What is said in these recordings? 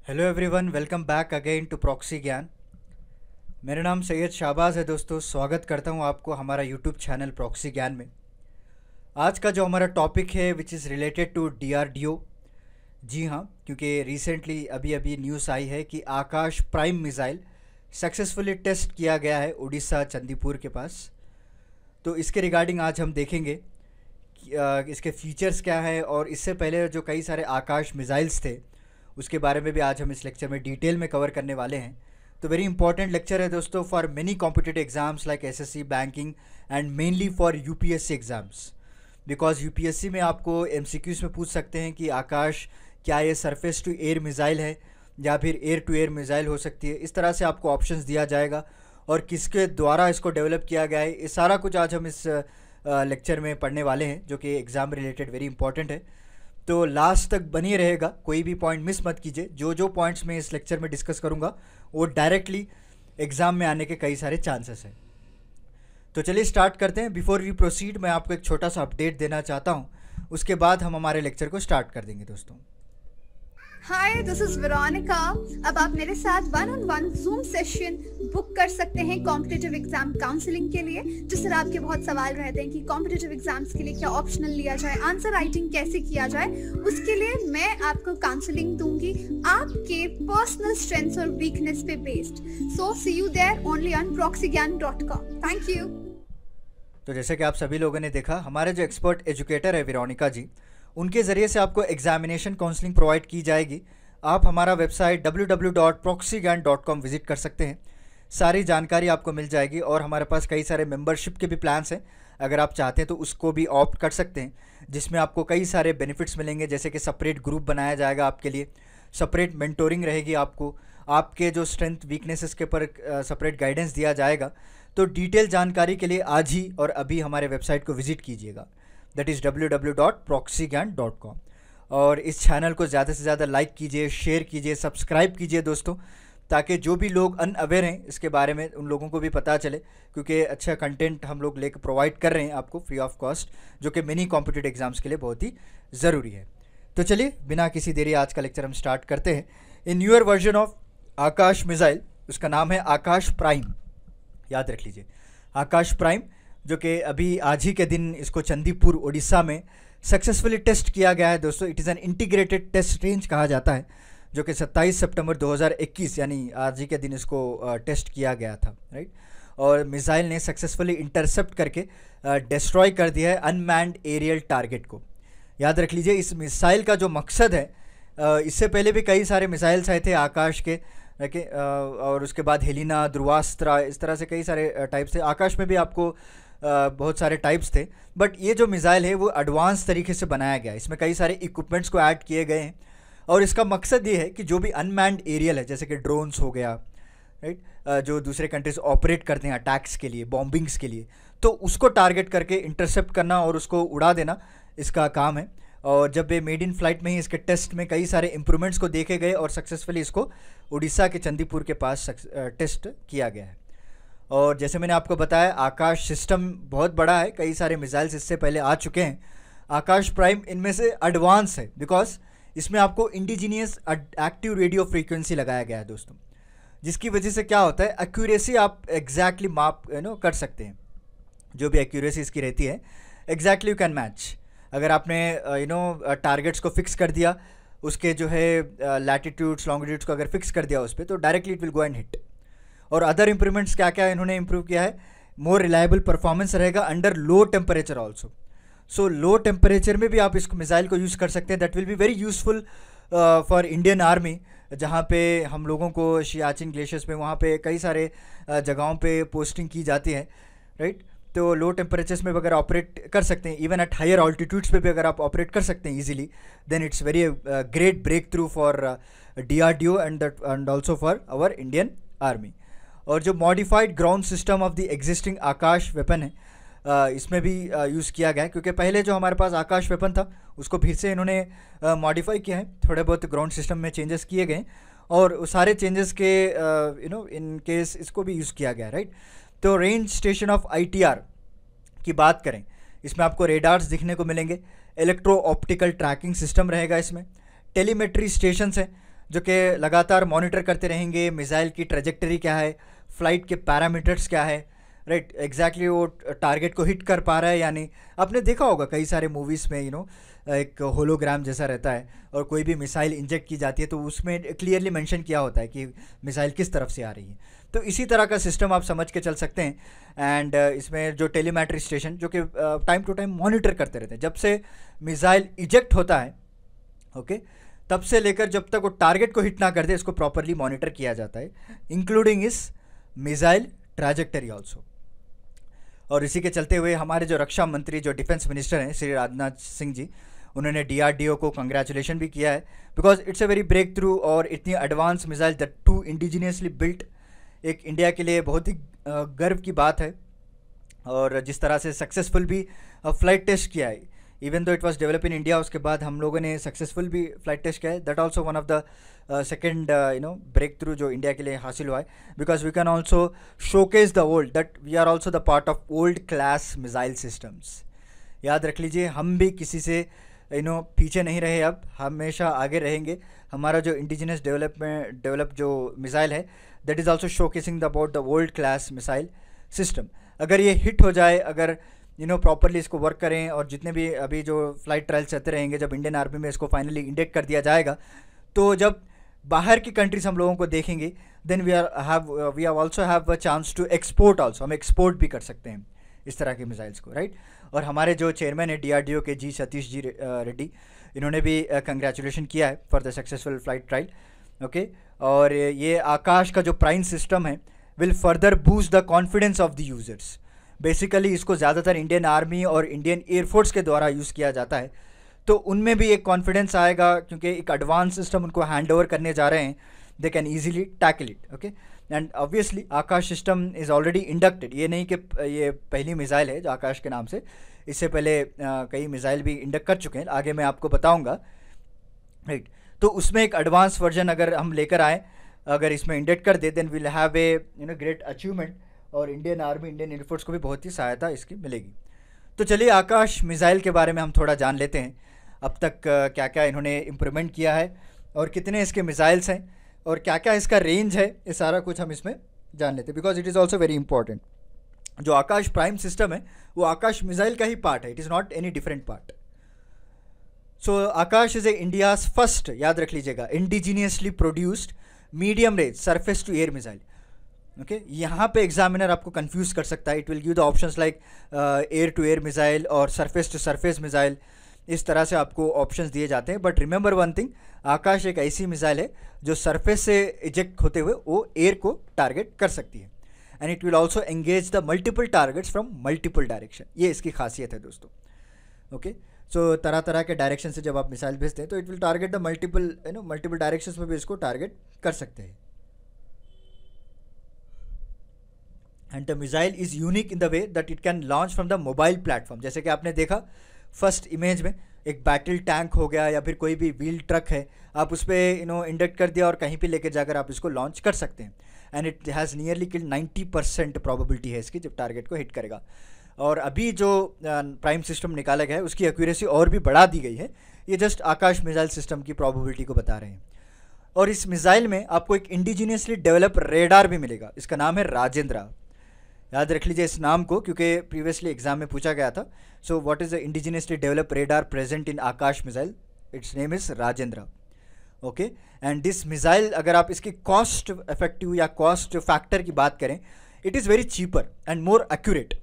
Hello everyone, welcome back again to proxy Gyan. मेरा नाम सैयद शाहबाज है दोस्तों। स्वागत करता हूं आपको हमारा यूट्यूब चैनल प्रॉक्सी ज्ञान में। आज का जो हमारा टॉपिक है which is related to DRDO. जी हाँ, क्योंकि रिसेंटली अभी अभी न्यूज़ आई है कि Akash prime missile successfully test किया गया है उड़ीसा चंदीपुर के पास। तो इसके रिगार्डिंग आज हम देखेंगे कि, इसके फीचर्स क्या है, और इससे पहले जो कई सारे आकाश मिसाइल्स थे उसके बारे में भी आज हम इस लेक्चर में डिटेल में कवर करने वाले हैं। तो वेरी इंपॉर्टेंट लेक्चर है दोस्तों for many competitive exams like SSC, banking and mainly for UPSC exams. Because UPSC में आपको एमसीक्यूज में पूछ सकते हैं कि आकाश क्या ये सरफेस टू एयर मिसाइल है या फिर एयर टू एयर मिसाइल हो सकती है। इस तरह से आपको ऑप्शंस दिया जाएगा और किसके द्वारा इसको डेवलप किया गया है, ये सारा कुछ आज हम इस लेक्चर में पढ़ने वाले हैं, जो कि एग्ज़ाम रिलेटेड वेरी इंपॉर्टेंट है। तो लास्ट तक बनी रहेगा, कोई भी पॉइंट मिस मत कीजिए। जो जो पॉइंट्स मैं इस लेक्चर में डिस्कस करूंगा वो डायरेक्टली एग्ज़ाम में आने के कई सारे चांसेस हैं। तो चलिए स्टार्ट करते हैं। बिफोर वी प्रोसीड, मैं आपको एक छोटा सा अपडेट देना चाहता हूं, उसके बाद हम हमारे लेक्चर को स्टार्ट कर देंगे दोस्तों। हाय, दिस इज वेरोनिका। अब आप मेरे साथ 1-on-1 जूम सेशन बुक कर सकते हैं कॉम्पिटिटिव एग्जाम काउंसलिंग के लिए। जिस तरह आपके बहुत सवाल रहते हैं कि कॉम्पिटिटिव एग्जाम्स के लिए क्या ऑप्शनल लिया जाए, आंसर राइटिंग कैसे किया जाए, उसके लिए मैं आपको काउंसलिंग दूंगी आपके पर्सनल स्ट्रेंथ्स और वीकनेस पे based. So see you there only on proxygyan.com। Thank you. तो जैसे कि आप सभी लोगों ने देखा, हमारे जो एक्सपर्ट एजुकेटर है वेरोनिका जी, उनके ज़रिए से आपको एग्जामिनेशन काउंसलिंग प्रोवाइड की जाएगी। आप हमारा वेबसाइट www.proxygyan.com विजिट कर सकते हैं, सारी जानकारी आपको मिल जाएगी। और हमारे पास कई सारे मेंबरशिप के भी प्लान्स हैं, अगर आप चाहते हैं तो उसको भी ऑप्ट कर सकते हैं, जिसमें आपको कई सारे बेनिफिट्स मिलेंगे। जैसे कि सेपरेट ग्रुप बनाया जाएगा आपके लिए, सेपरेट मेंटोरिंग रहेगी आपको, आपके जो स्ट्रेंथ वीकनेसेस के ऊपर सेपरेट गाइडेंस दिया जाएगा। तो डिटेल जानकारी के लिए आज ही और अभी हमारे वेबसाइट को विजिट कीजिएगा, दैट इज़ www.proxygyan.com। और इस चैनल को ज़्यादा से ज़्यादा लाइक कीजिए, शेयर कीजिए, सब्सक्राइब कीजिए दोस्तों, ताकि जो भी लोग अनअवेयर हैं इसके बारे में उन लोगों को भी पता चले, क्योंकि अच्छा कंटेंट हम लोग लेकर प्रोवाइड कर रहे हैं आपको फ्री ऑफ कॉस्ट, जो कि मेनी कॉम्पिटिटिव एग्जाम्स के लिए बहुत ही ज़रूरी है। तो चलिए बिना किसी देरी आज का लेक्चर हम स्टार्ट करते हैं। In newer version of Akash missile, उसका नाम है आकाश प्राइम, याद रख लीजिए आकाश प्राइम, जो कि अभी आज ही के दिन इसको चंदीपुर उड़ीसा में सक्सेसफुली टेस्ट किया गया है दोस्तों। It is an integrated test range कहा जाता है, जो कि 27 सितंबर 2021 यानी आज ही के दिन इसको टेस्ट किया गया था, राइट। और मिसाइल ने सक्सेसफुली इंटरसेप्ट करके डिस्ट्रॉय कर दिया है अनमैन्ड एरियल टारगेट को। याद रख लीजिए इस मिसाइल का जो मकसद है, इससे पहले भी कई सारे मिसाइल्स आए थे आकाश के, और उसके बाद हेलिना, ध्रुवास्त्र, इस तरह से कई सारे टाइप्स थे। आकाश में भी आपको बहुत सारे टाइप्स थे, बट ये जो मिसाइल है वो एडवांस तरीके से बनाया गया है। इसमें कई सारे इक्विपमेंट्स को ऐड किए गए हैं, और इसका मकसद ये है कि जो भी अनमैन्ड एरियल है, जैसे कि ड्रोन्स हो गया, राइट, जो दूसरे कंट्रीज ऑपरेट करते हैं अटैक्स के लिए, बॉम्बिंग्स के लिए, तो उसको टारगेट करके इंटरसेप्ट करना और उसको उड़ा देना इसका काम है। और जब ये मेड इन फ्लाइट में ही इसके टेस्ट में कई सारे इंप्रूवमेंट्स को देखे गए और सक्सेसफुली इसको उड़ीसा के चंदीपुर के पास टेस्ट किया गया है। और जैसे मैंने आपको बताया, आकाश सिस्टम बहुत बड़ा है, कई सारे मिसाइल्स इससे पहले आ चुके हैं। आकाश प्राइम इनमें से एडवांस है, बिकॉज इसमें आपको इंडिजीनियस एक्टिव रेडियो फ्रीक्वेंसी लगाया गया है दोस्तों, जिसकी वजह से क्या होता है, एक्यूरेसी आप एग्जैक्टली माप कर सकते हैं। जो भी एक्यूरेसी इसकी रहती है एग्जैक्टली यू कैन मैच। अगर आपने टारगेट्स को फिक्स कर दिया, उसके जो है लैटिट्यूड्स लॉन्गिट्यूड्स को अगर फिक्स कर दिया उस पर, तो directly it will go and hit. और अदर इंप्रूवमेंट्स क्या क्या इन्होंने इंप्रूव किया है, मोर रिलायबल परफॉर्मेंस रहेगा अंडर लो टेम्परेचर ऑल्सो। सो लो टेम्परेचर में भी आप इस मिसाइल को यूज़ कर सकते हैं। That will be very useful for Indian army, जहाँ पे हम लोगों को सियाचिन ग्लेशियर्स में, वहाँ पे कई सारे जगहों पे पोस्टिंग की जाती है, राइट। तो लो टेम्परेचर्स में अगर ऑपरेट कर सकते हैं, इवन एट हायर ऑल्टीट्यूड्स पे भी अगर आप ऑपरेट कर सकते हैं easily, then it's very great breakthrough for DRDO and also for our Indian army. और जो modified ground system of the existing Akash weapon है, इसमें भी यूज़ किया गया है, क्योंकि पहले जो हमारे पास आकाश वेपन था उसको फिर से इन्होंने मॉडिफाई किया है, थोड़े बहुत ग्राउंड सिस्टम में चेंजेस किए गए, और सारे चेंजेस के इन केस इसको भी यूज़ किया गया, राइट। तो रेंज स्टेशन ऑफ ITR की बात करें, इसमें आपको रेडार्स दिखने को मिलेंगे, इलेक्ट्रो ऑप्टिकल ट्रैकिंग सिस्टम रहेगा इसमें, टेलीमेट्री स्टेशन है, जो कि लगातार मॉनिटर करते रहेंगे मिसाइल की ट्रेजेक्टरी क्या है, फ्लाइट के पैरामीटर्स क्या है, राइट, एग्जैक्टली वो टारगेट को हिट कर पा रहा है या नहीं। आपने देखा होगा कई सारे मूवीज़ में एक होलोग्राम जैसा रहता है और कोई भी मिसाइल इंजेक्ट की जाती है तो उसमें क्लियरली मेंशन किया होता है कि मिसाइल किस तरफ से आ रही है। तो इसी तरह का सिस्टम आप समझ के चल सकते हैं। एंड इसमें जो टेलीमेट्री स्टेशन जो कि टाइम टू टाइम मॉनिटर करते रहते हैं, जब से मिसाइल इजेक्ट होता है ओके तब से लेकर जब तक वो टारगेट को हिट ना कर दे, इसको प्रॉपरली मॉनिटर किया जाता है, इंक्लूडिंग इस मिसाइल ट्रैजेक्टरी ऑल्सो। और इसी के चलते हुए हमारे जो रक्षा मंत्री, जो डिफेंस मिनिस्टर हैं श्री राजनाथ सिंह जी, उन्होंने DRDO को कंग्रेचुलेशन भी किया है, because it's a very breakthrough और इतनी advance missile that to indigenously built, एक इंडिया के लिए बहुत ही गर्व की बात है। और जिस तरह से सक्सेसफुल भी फ्लाइट टेस्ट किया है, even though it was develop in India, उसके बाद हम लोगों ने सक्सेसफुल भी फ्लाइट टेस्ट किया है। That also one of the second breakthrough जो इंडिया के लिए हासिल हुआ है, because we can also showcase the world that we are also the part of world class missile systems. याद रख लीजिए, हम भी किसी से पीछे नहीं रहे, अब हमेशा आगे रहेंगे। हमारा जो इंडिजिनस डेवलप जो मिसाइल है that is also showcasing about the world class missile system. अगर ये हिट हो जाए, अगर प्रॉपरली इसको वर्क करें, और जितने भी अभी जो फ्लाइट ट्रायल चलते रहेंगे, जब इंडियन आर्मी में इसको फाइनली इंडेक्ट कर दिया जाएगा, तो जब बाहर की कंट्रीज हम लोगों को देखेंगे, then we have also have a chance to export also, हम एक्सपोर्ट भी कर सकते हैं इस तरह के मिसाइल्स को, राइट। और हमारे जो चेयरमैन है DRDO के जी सतीश जी रेड्डी, इन्होंने भी कंग्रेचुलेशन किया है for the successful flight trial, okay. और ये आकाश का जो प्राइम सिस्टम है will further boost the confidence of the users. Basically इसको ज़्यादातर इंडियन आर्मी और इंडियन एयरफोर्स के द्वारा यूज़ किया जाता है, तो उनमें भी एक कॉन्फिडेंस आएगा, क्योंकि एक एडवांस सिस्टम उनको हैंड ओवर करने जा रहे हैं, they can easily tackle it, okay. And obviously Akash system is already inducted, ये नहीं कि ये पहली मिसाइल है जो आकाश के नाम से, इससे पहले कई मिसाइल भी इंडक्ट कर चुके हैं, आगे मैं आपको बताऊंगा, राइट। तो उसमें एक एडवांस वर्जन अगर हम लेकर आए, अगर इसमें इंडक्ट कर दे, then will have a great achievement, और इंडियन आर्मी, इंडियन एयरफोर्स को भी बहुत ही सहायता इसकी मिलेगी। तो चलिए आकाश मिसाइल के बारे में हम थोड़ा जान लेते हैं, अब तक क्या क्या इन्होंने इम्प्रूवमेंट किया है और कितने इसके मिसाइल्स हैं और क्या क्या इसका रेंज है, ये सारा कुछ हम इसमें जान लेते हैं, because it is also very important. जो आकाश प्राइम सिस्टम है वो आकाश मिसाइल का ही पार्ट है, it is not any different part. So Akash is a India's first, याद रख लीजिएगा, indigenously produced medium range surface to air missile, okay. यहाँ पे एग्जामिनर आपको कंफ्यूज कर सकता है, it will give the options like air to air missile और सरफेस टू सरफेस मिसाइल, इस तरह से आपको ऑप्शंस दिए जाते हैं। बट रिमेंबर वन थिंग, आकाश एक ऐसी मिसाइल है जो सरफेस से इजेक्ट होते हुए वो एयर को टारगेट कर सकती है, and it will also engage the multiple targets from multiple direction, ये इसकी खासियत है दोस्तों, ओके। सो तरह तरह के डायरेक्शन से जब आप मिसाइल भेजते हैं तो it will target the multiple directions में भी इसको टारगेट कर सकते हैं। And the missile is unique in the way that it can launch from the mobile platform, जैसे कि आपने देखा फर्स्ट इमेज में, एक बैटल टैंक हो गया या फिर कोई भी व्हील ट्रक है, आप उस पर इंडक्ट कर दिया और कहीं पे लेकर जाकर आप इसको लॉन्च कर सकते हैं, and it has nearly kill 90% probability है इसकी जब टारगेट को हिट करेगा। और अभी जो प्राइम सिस्टम निकाला गया है उसकी एक्यूरेसी और भी बढ़ा दी गई है, ये जस्ट आकाश मिसाइल सिस्टम की प्रोबेबिलिटी को बता रहे हैं। और इस मिसाइल में आपको एक इंडिजीनियसली डेवलप रेडार भी मिलेगा, इसका नाम है राजेंद्रा, याद रख लीजिए इस नाम को, क्योंकि प्रीवियसली एग्जाम में पूछा गया था। So what is the indigenously develop radar present in Akash missile, it's name is Rajendra, okay. And this missile, अगर आप इसकी कॉस्ट इफेक्टिव या कॉस्ट फैक्टर की बात करें, it is very cheaper and more accurate.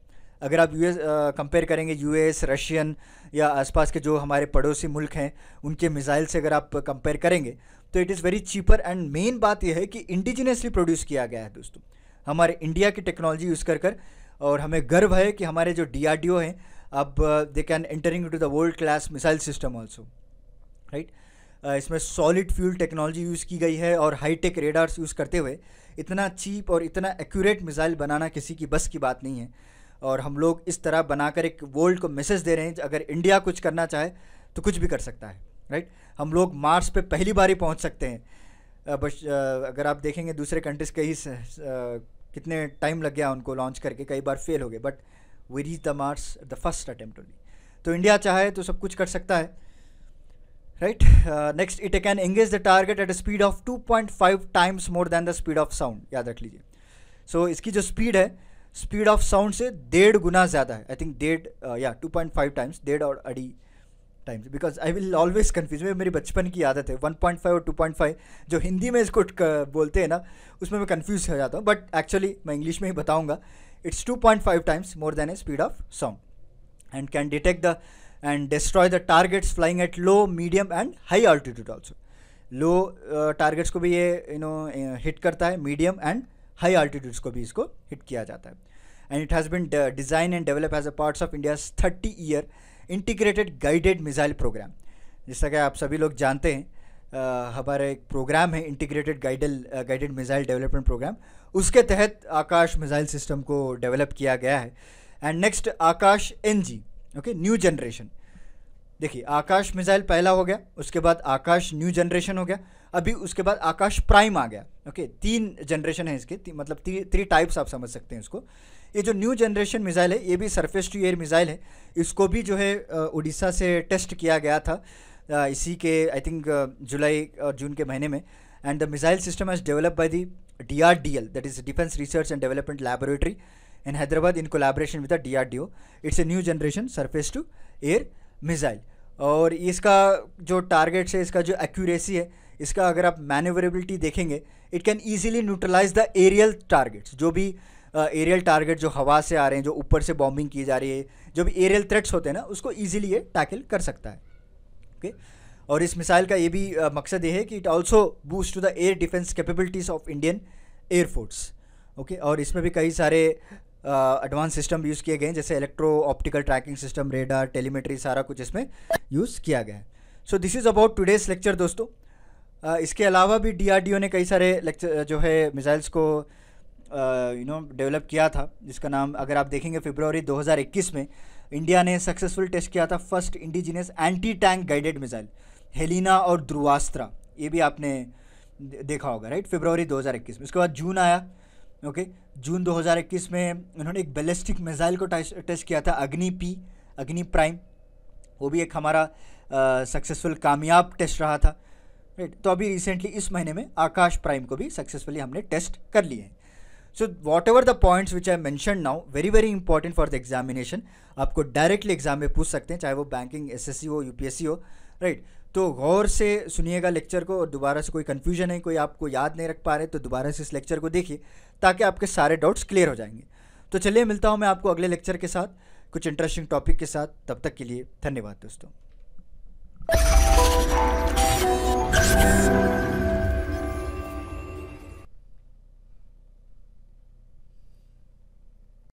अगर आप यूएस कंपेयर करेंगे, यूएस, रशियन या आसपास के जो हमारे पड़ोसी मुल्क हैं उनके मिसाइल से अगर आप कंपेयर करेंगे, तो it is very cheaper. And main बात यह है कि इंडिजिनियसली प्रोड्यूस किया गया है दोस्तों, हमारे इंडिया की टेक्नोलॉजी यूज़ कर और हमें गर्व है कि हमारे जो DRDO हैं अब they can entering to the world class missile system also, right. इसमें सॉलिड फ्यूल टेक्नोलॉजी यूज़ की गई है और हाईटेक रेडार्स यूज़ करते हुए इतना चीप और इतना एक्यूरेट मिसाइल बनाना किसी की बस की बात नहीं है। और हम लोग इस तरह बनाकर एक वर्ल्ड को मैसेज दे रहे हैं, अगर इंडिया कुछ करना चाहे तो कुछ भी कर सकता है, राइट। हम लोग मार्स पे पहली बार ही पहुँच सकते हैं, बस अगर आप देखेंगे दूसरे कंट्रीज कहीं कितने टाइम लग गया उनको लॉन्च करके, कई बार फेल हो गए, but we reach the Mars the first attempt only. तो इंडिया चाहे तो सब कुछ कर सकता है, right. Next, it can engage the target at a speed of 2.5 times more than the speed of sound, याद रख लीजिए। सो इसकी जो स्पीड है, स्पीड ऑफ साउंड से 1.5 गुना ज़्यादा है, आई थिंक 2.5 टाइम्स, 1.5 और 2.5 times, because I will always confuse, मेरी बचपन की आदत है 1.5 और 2.5 जो हिंदी में इसको बोलते हैं ना, उसमें मैं कन्फ्यूज हो जाता हूँ, बट एक्चुअली मैं इंग्लिश में ही बताऊँगा। It's 2.5 times more then A speed of sound and can detect the and destroy the targets flying at low, medium and high altitude also. Low targets को भी ये हिट करता है, मीडियम एंड हाई आल्टीट्यूड्स को भी इसको hit किया जाता है। And it has been design and develop as a parts of India's 30-year integrated guided missile programme. जैसा कि आप सभी लोग जानते हैं, हमारा एक प्रोग्राम है integrated guided missile development programme, उसके तहत आकाश मिसाइल सिस्टम को डेवलप किया गया है। And next, Akash NG, okay, new generation. देखिए, आकाश मिसाइल पहला हो गया, उसके बाद आकाश न्यू जनरेशन हो गया, अभी उसके बाद आकाश प्राइम आ गया। ओके, 3 जनरेशन है इसके, मतलब 3 टाइप्स आप समझ सकते हैं इसको। ये जो न्यू जनरेशन मिसाइल है, ये भी सरफेस टू एयर मिसाइल है। इसको भी जो है उड़ीसा से टेस्ट किया गया था इसी के आई थिंक जुलाई और जून के महीने में। And the missile system has developed by the DRDL, that is defence research and development laboratory in Hyderabad in collaboration with the DRDO. It's a new generation surface to air missile. और इसका जो targets है, इसका जो accuracy है, इसका अगर आप मैन्यूवरेबिलिटी देखेंगे, it can easily neutralise the aerial targets. जो भी एरियल टारगेट जो हवा से आ रहे हैं, जो ऊपर से बॉम्बिंग की जा रही है, जो भी एरियल थ्रेट्स होते हैं ना, उसको ईजिली ये टैकल कर सकता है। ओके, और इस मिसाइल का ये भी मकसद ये है कि it also boost to the air defence capabilities of Indian air force. Okay, और इसमें भी कई सारे एडवांस सिस्टम यूज़ किए गए हैं, जैसे electro optical tracking system, radar, telemetry, सारा कुछ इसमें यूज़ किया गया है। So this is about today's lecture दोस्तों। इसके अलावा भी DRDO ने कई सारे लेक्चर जो है मिसाइल्स को डेवलप किया था, जिसका नाम अगर आप देखेंगे फरवरी 2021 में इंडिया ने सक्सेसफुल टेस्ट किया था first indigenous anti tank guided missile Helina और ध्रुवास्त्रा। ये भी आपने देखा होगा, राइट, फरवरी 2021 में। उसके बाद जून आया। ओके, जून 2021 में उन्होंने एक बैलिस्टिक मिसाइल को टेस्ट किया था, अग्नि प्राइम। वो भी एक हमारा सक्सेसफुल कामयाब टेस्ट रहा था, राइट। तो अभी रिसेंटली इस महीने में आकाश प्राइम को भी सक्सेसफुली हमने टेस्ट कर लिए हैं। So what ever the points which I mention now, very very important for the examination. आपको डायरेक्टली एग्जाम में पूछ सकते हैं, चाहे वो बैंकिंग, SSC हो, UPSC हो, राइट। तो गौर से सुनिएगा लेक्चर को, और दोबारा से कोई कन्फ्यूजन है, कोई आपको याद नहीं रख पा रहे, तो दोबारा से इस लेक्चर को देखिए ताकि आपके सारे डाउट्स क्लियर हो जाएंगे। तो चलिए, मिलता हूँ मैं आपको अगले लेक्चर के साथ कुछ इंटरेस्टिंग टॉपिक के साथ। तब तक के लिए धन्यवाद दोस्तों।